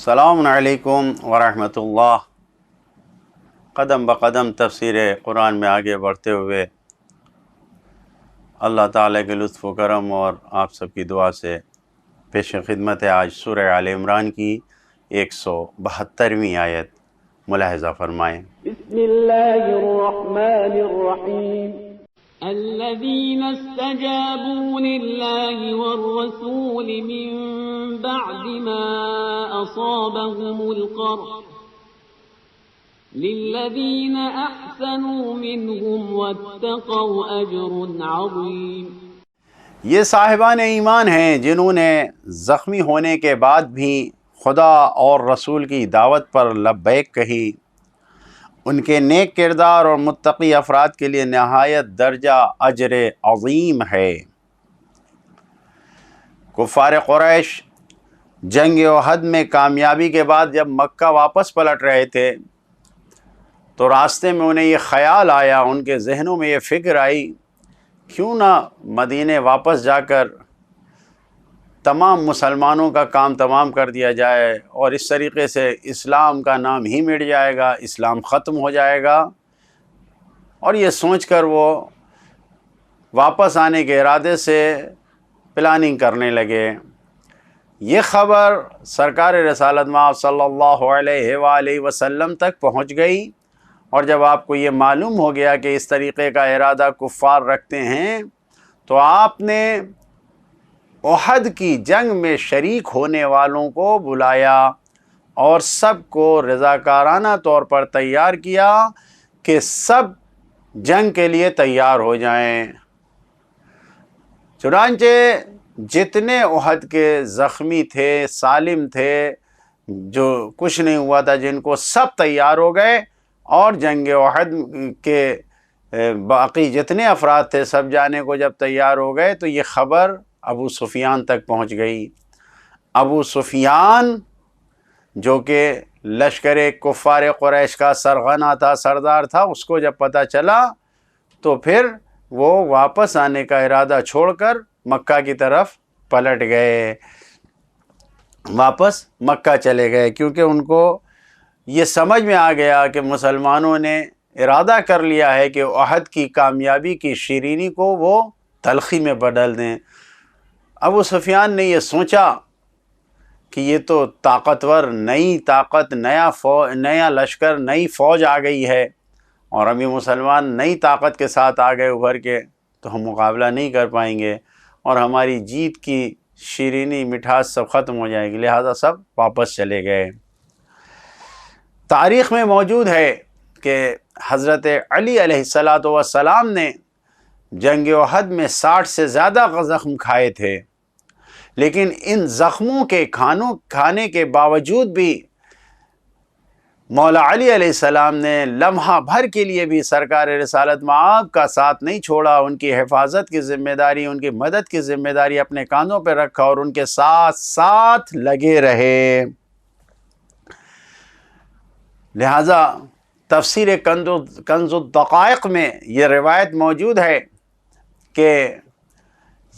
السلام علیکم ورحمۃ اللہ۔ قدم بقدم تفسیر قرآن میں آگے بڑھتے ہوئے اللہ تعالیٰ کے لطف و کرم اور آپ سب کی دعا سے پیش خدمت ہے آج سورہ آل عمران کی 172ویں آیت، ملاحظہ فرمائیں۔ بسم اللہ الرحمن الرحیم۔ الذين استجابوا لله والرسول من بعد ما أصابهم القرح للذين أحسنوا منهم واتقوا أجر عظيم۔ یہ صاحبان ایمان ہیں جنہوں نے زخمی ہونے کے بعد بھی خدا اور رسول کی دعوت پر لبیک کہی، ان کے نیک کردار اور متقی افراد کے لیے نہایت درجہ اجر عظیم ہے۔ کفار قریش جنگ احد میں کامیابی کے بعد جب مکہ واپس پلٹ رہے تھے تو راستے میں انہیں یہ خیال آیا، ان کے ذہنوں میں یہ فکر آئی، کیوں نہ مدینے واپس جا کر تمام مسلمانوں کا کام تمام کر دیا جائے اور اس طریقے سے اسلام کا نام ہی مٹ جائے گا، اسلام ختم ہو جائے گا۔ اور یہ سوچ کر وہ واپس آنے کے ارادے سے پلاننگ کرنے لگے۔ یہ خبر سرکار رسالت مآب صلی اللہ علیہ وآلہ وسلم تک پہنچ گئی، اور جب آپ کو یہ معلوم ہو گیا کہ اس طریقے کا ارادہ کفار رکھتے ہیں تو آپ نے احد کی جنگ میں شریک ہونے والوں کو بلایا اور سب کو رضاکارانہ طور پر تیار کیا کہ سب جنگ کے لیے تیار ہو جائیں۔ چنانچہ جتنے احد کے زخمی تھے، سالم تھے، جو کچھ نہیں ہوا تھا، جن کو سب تیار ہو گئے، اور جنگ احد کے باقی جتنے افراد تھے سب جانے کو جب تیار ہو گئے تو یہ خبر ابو سفیان تک پہنچ گئی۔ ابو سفیان جو کہ لشکر کفار قریش کا سرغنہ تھا، سردار تھا، اس کو جب پتہ چلا تو پھر وہ واپس آنے کا ارادہ چھوڑ کر مکہ کی طرف پلٹ گئے، واپس مکہ چلے گئے، کیونکہ ان کو یہ سمجھ میں آ گیا کہ مسلمانوں نے ارادہ کر لیا ہے کہ احد کی کامیابی کی شیرینی کو وہ تلخی میں بدل دیں۔ ابو سفیان نے یہ سوچا کہ یہ تو طاقتور نئی طاقت، نیا لشکر، نئی فوج آ گئی ہے، اور ابھی مسلمان نئی طاقت کے ساتھ آ گئے ابھر کے، تو ہم مقابلہ نہیں کر پائیں گے اور ہماری جیت کی شیرینی مٹھاس سب ختم ہو جائے گی، لہٰذا سب واپس چلے گئے۔ تاریخ میں موجود ہے کہ حضرت علی علیہ السلام نے جنگ احد میں 60 سے زیادہ زخم کھائے تھے، لیکن ان زخموں کے کھانے کے باوجود بھی مولا علی علیہ السلام نے لمحہ بھر کے لیے بھی سرکار رسالت مآب کا ساتھ نہیں چھوڑا، ان کی حفاظت کی ذمہ داری، ان کی مدد کی ذمہ داری اپنے کاندھوں پہ رکھا اور ان کے ساتھ ساتھ لگے رہے۔ لہٰذا تفسیر کنز الدقائق میں یہ روایت موجود ہے کہ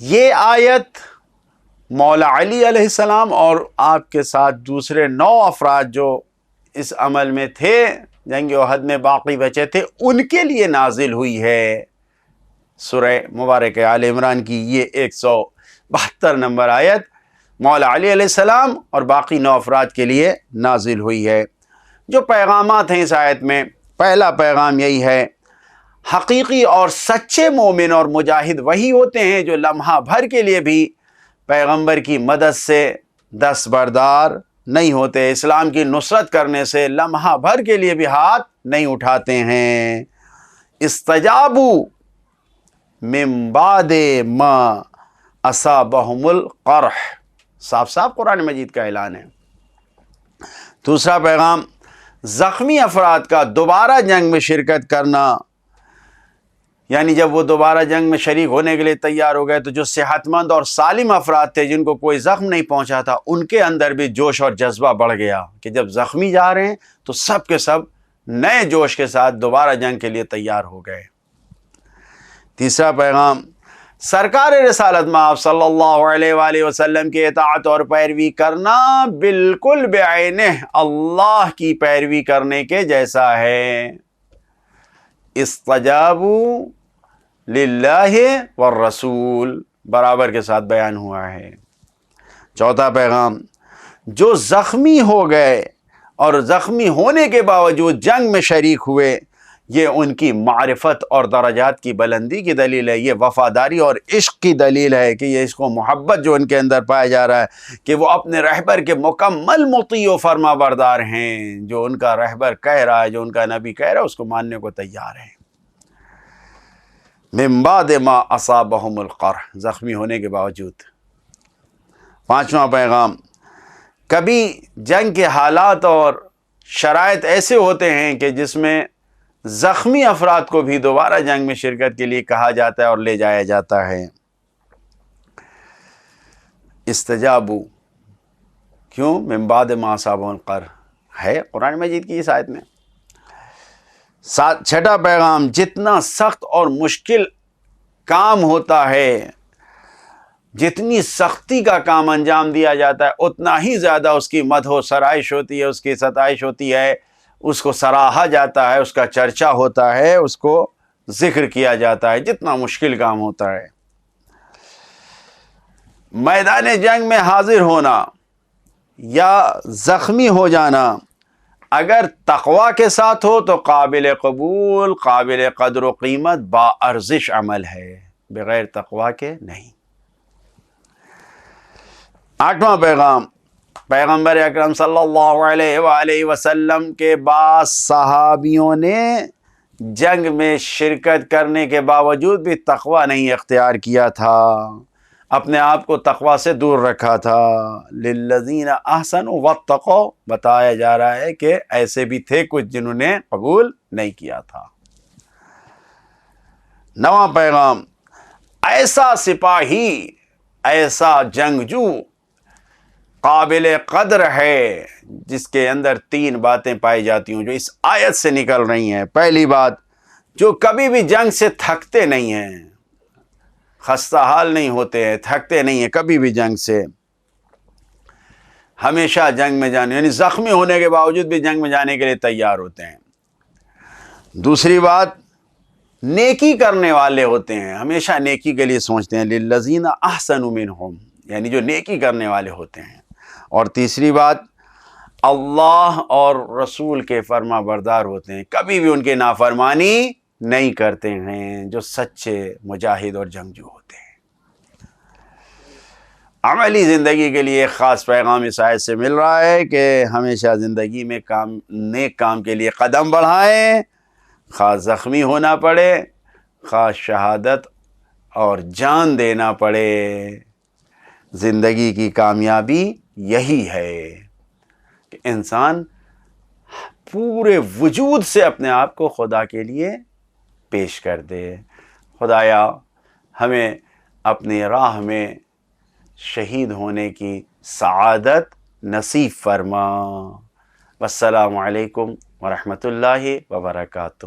یہ آیت مولا علی علیہ السلام اور آپ کے ساتھ دوسرے 9 افراد جو اس عمل میں تھے، جنگ احد میں باقی بچے تھے، ان کے لیے نازل ہوئی ہے۔ سورہ مبارک آل عمران کی یہ 172 نمبر آیت مولا علی علیہ السلام اور باقی 9 افراد کے لیے نازل ہوئی ہے۔ جو پیغامات ہیں اس آیت میں، پہلا پیغام یہی ہے، حقیقی اور سچے مومن اور مجاہد وہی ہوتے ہیں جو لمحہ بھر کے لیے بھی پیغمبر کی مدد سے دستبردار نہیں ہوتے، اسلام کی نصرت کرنے سے لمحہ بھر کے لیے بھی ہاتھ نہیں اٹھاتے ہیں۔ استجابوا من بعد ما اصابہم القرح، صاف صاف قرآن مجید کا اعلان ہے۔ دوسرا پیغام، زخمی افراد کا دوبارہ جنگ میں شرکت کرنا، یعنی جب وہ دوبارہ جنگ میں شریک ہونے کے لیے تیار ہو گئے تو جو صحت مند اور سالم افراد تھے جن کو کوئی زخم نہیں پہنچا تھا، ان کے اندر بھی جوش اور جذبہ بڑھ گیا کہ جب زخمی جا رہے ہیں تو سب کے سب نئے جوش کے ساتھ دوبارہ جنگ کے لیے تیار ہو گئے۔ تیسرا پیغام، سرکار رسالت مآب صلی اللہ علیہ وآلہ وسلم کی اطاعت اور پیروی کرنا بالکل بعینہ اللہ کی پیروی کرنے کے جیسا ہے۔ استجابوا للہ والرسول برابر کے ساتھ بیان ہوا ہے۔ چوتھا پیغام، جو زخمی ہو گئے اور زخمی ہونے کے باوجود جنگ میں شریک ہوئے، یہ ان کی معرفت اور درجات کی بلندی کی دلیل ہے، یہ وفاداری اور عشق کی دلیل ہے کہ یہ عشق و محبت جو ان کے اندر پایا جا رہا ہے کہ وہ اپنے رہبر کے مکمل مطیع و فرما بردار ہیں، جو ان کا رہبر کہہ رہا ہے، جو ان کا نبی کہہ رہا ہے اس کو ماننے کو تیار ہیں۔ من بعد ما اصابہم القرح، زخمی ہونے کے باوجود۔ پانچواں پیغام، کبھی جنگ کے حالات اور شرائط ایسے ہوتے ہیں کہ جس میں زخمی افراد کو بھی دوبارہ جنگ میں شرکت کے لیے کہا جاتا ہے اور لے جایا جاتا ہے۔ استجابوا، کیوں؟ من بعد ما اصابہم القرح ہے قرآن مجید کی اس آیت میں۔ چھٹا پیغام، جتنا سخت اور مشکل کام ہوتا ہے، جتنی سختی کا کام انجام دیا جاتا ہے، اتنا ہی زیادہ اس کی مدح و سرائش ہوتی ہے، اس کی ستائش ہوتی ہے، اس کو سراہا جاتا ہے، اس کا چرچا ہوتا ہے، اس کو ذکر کیا جاتا ہے، جتنا مشکل کام ہوتا ہے۔ میدان جنگ میں حاضر ہونا یا زخمی ہو جانا اگر تقوی کے ساتھ ہو تو قابل قبول، قابل قدر و قیمت، با ارزش عمل ہے، بغیر تقوی کے نہیں۔ آٹھواں پیغام، پیغمبر اکرم صلی اللہ علیہ وآلہ وسلم کے بعض صحابیوں نے جنگ میں شرکت کرنے کے باوجود بھی تقوی نہیں اختیار کیا تھا، اپنے آپ کو تقوی سے دور رکھا تھا۔ للذین احسنوا واتقوا، بتایا جا رہا ہے کہ ایسے بھی تھے کچھ جنہوں نے قبول نہیں کیا تھا۔ نواں پیغام، ایسا سپاہی، ایسا جنگجو قابل قدر ہے جس کے اندر تین باتیں پائی جاتی ہوں جو اس آیت سے نکل رہی ہیں۔ پہلی بات، جو کبھی بھی جنگ سے تھکتے نہیں ہیں، خستہ حال نہیں ہوتے ہیں، تھکتے نہیں ہیں کبھی بھی جنگ سے، ہمیشہ جنگ میں جانے، یعنی زخمی ہونے کے باوجود بھی جنگ میں جانے کے لیے تیار ہوتے ہیں۔ دوسری بات، نیکی کرنے والے ہوتے ہیں، ہمیشہ نیکی کے لیے سوچتے ہیں، للذین احسنوا منہم، یعنی جو نیکی کرنے والے ہوتے ہیں۔ اور تیسری بات، اللہ اور رسول کے فرما بردار ہوتے ہیں، کبھی بھی ان کے نافرمانی نہیں کرتے ہیں، جو سچے مجاہد اور جنگجو ہوتے ہیں۔ عملی زندگی کے لیے ایک خاص پیغام اس آیت سے مل رہا ہے کہ ہمیشہ زندگی میں نیک کام کے لیے قدم بڑھائیں، خواہ زخمی ہونا پڑے، خواہ شہادت اور جان دینا پڑے۔ زندگی کی کامیابی یہی ہے کہ انسان پورے وجود سے اپنے آپ کو خدا کے لیے پیش کر دے۔ خدایا ہمیں اپنی راہ میں شہید ہونے کی سعادت نصیب فرما۔ والسلام علیکم ورحمۃ اللہ وبرکاتہ۔